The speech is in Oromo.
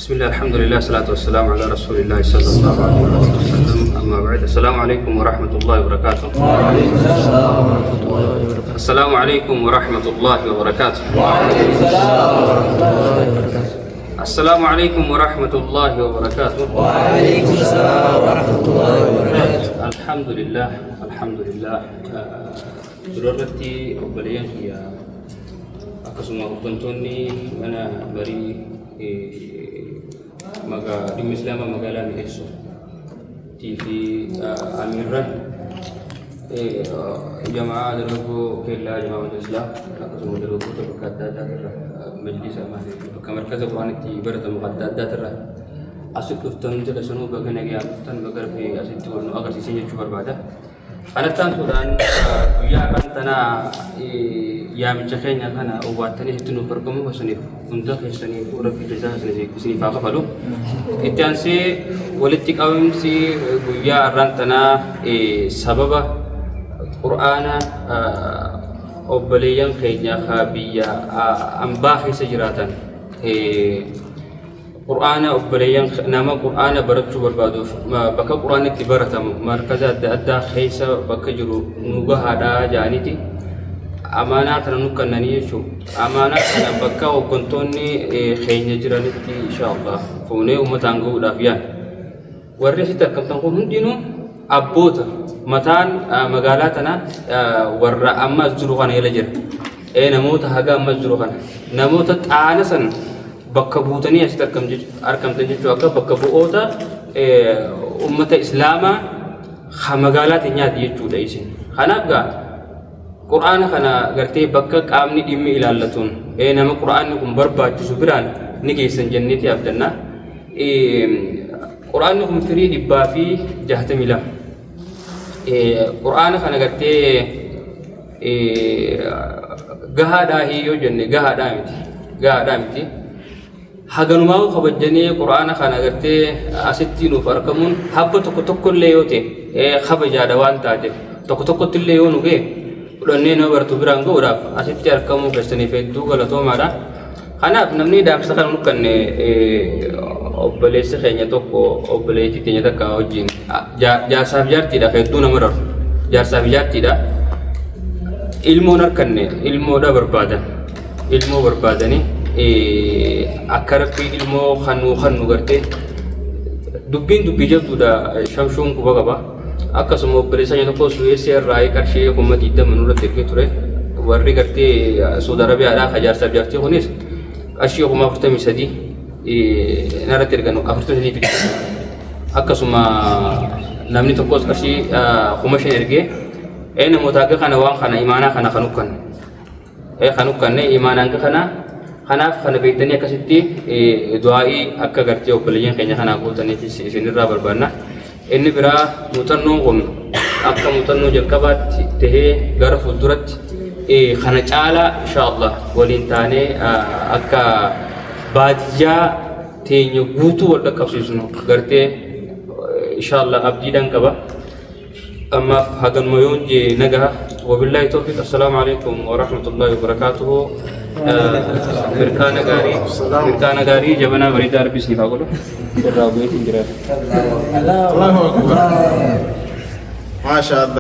بسم الله الحمد لله والصلاة والسلام على رسول الله صلى الله عليه وسلم. أما بعد، السلام عليكم ورحمة الله وبركاته. وعليكم السلام ورحمة الله وبركاته. السلام عليكم ورحمة الله وبركاته. وعليكم السلام ورحمة الله وبركاته. السلام عليكم ورحمة الله وبركاته. وعليكم السلام ورحمة الله وبركاته. الحمد لله الحمد لله. ضرورتي أبليان هي أقسم كنتوني أنا بري maga di Islam magala ni Yesu TV amiran jamaah dulu kela jamaah Islam aku semua dulu tu berkata datang majlis amah kamar kaza Quran ti berata muqaddad datang asuk tuftan jada sunu bagana ya tuftan bagar fi asit tu agar sisinya cubar bada ana tan sudan ya kan tana ya mencakhenya kana ubatani hitunu perkomu wasani untuk hisani pura fi jaza sini fa qabalu itansi walitik awim si ya rantana sababa qur'ana obbaliyan khaynya khabiya ambahi sajratan qur'ana obbaliyan nama qur'ana baratu berbadu baka qur'ana tibaratam markaza adda khaysa baka juru nuga hada janiti amana tanukan nani yeshu amana kana bakka o kontoni khaynya jirani insyaallah fone umatangu dafian warri sita kam tan kun dinu abota matan magalatana warra amma zuruhan yelajir namota haga amma zuruhan namota anasan bakka butani sita kam arkam tanjitu akka bakka buota ummata islama khamagalat nyadi yechu daisin khanabga Quran kana gartee bakka qaamni dhimmi ilaallatun nama Quran kun barbaachisu biraan ni geessan jannati abdanna Quran kun firii dhibbaa fi 62 Quran kana gartee gahaadhaa hiyyoo jenne gahaadhaa miti haganumaa kabajjanii Quran kana gartee asitti nuuf argamuun habba tokko tokkollee yoo ta'e kabajaadha waan taateef tokko tokkottillee yoo nu ga'e Udanne no bertu birango uraf asitti arkamu festani feddu galatomaadha kanaaf namni daamsa kan nukanne obboleessa keenya tokko obboleetti teenya takka wajjin jaarsaaf jaartiidha feddu namarar jaarsaaf jaartiidha ilmoon arkanne ilmoodha ilmoo barbaadani akka rabbii ilmoo kanu garte dubbiin dubbii jabduudha shamshuun kuba qaba akkasuma obboleessa tokko Suweesii irraa qarshii kuma 20 manurratti ergee ture warri gartee Saudi Arabiyaadhaa kajaarsaaf jaartii kunis qarshii kuma 43 narratti erganu 43 fidde akkasuma namni tokkos qarshii kuma 5 ergee namoota akka kana waan kana imaanaa kana kanukanne imaanaan kana kanaaf kana beektanii akkasitti du'aa'ii akka gartee obboleeyyan keenya kana gootaniif isinirraa barbaanna inni biraa muuxannoon kun akka muuxannoo jalqabaatti tahee gara fuulduratti kana caalaa inshaallah waliin taanee akka baadiyyaa teenya guutuu wal dhaqqabsiisnu gartee inshaallah abdiidhaan qaba ammaaf haganuma yoon jee nagaha wabillahi tawfiq assalaamu alaikum warahmatullahi wabarakaatuhu mirkaana gaarii jabanaa bareedaa arbisniif haa godhu irraa bu'eetiin jiraata. Allahu Akbar. Masha Allah.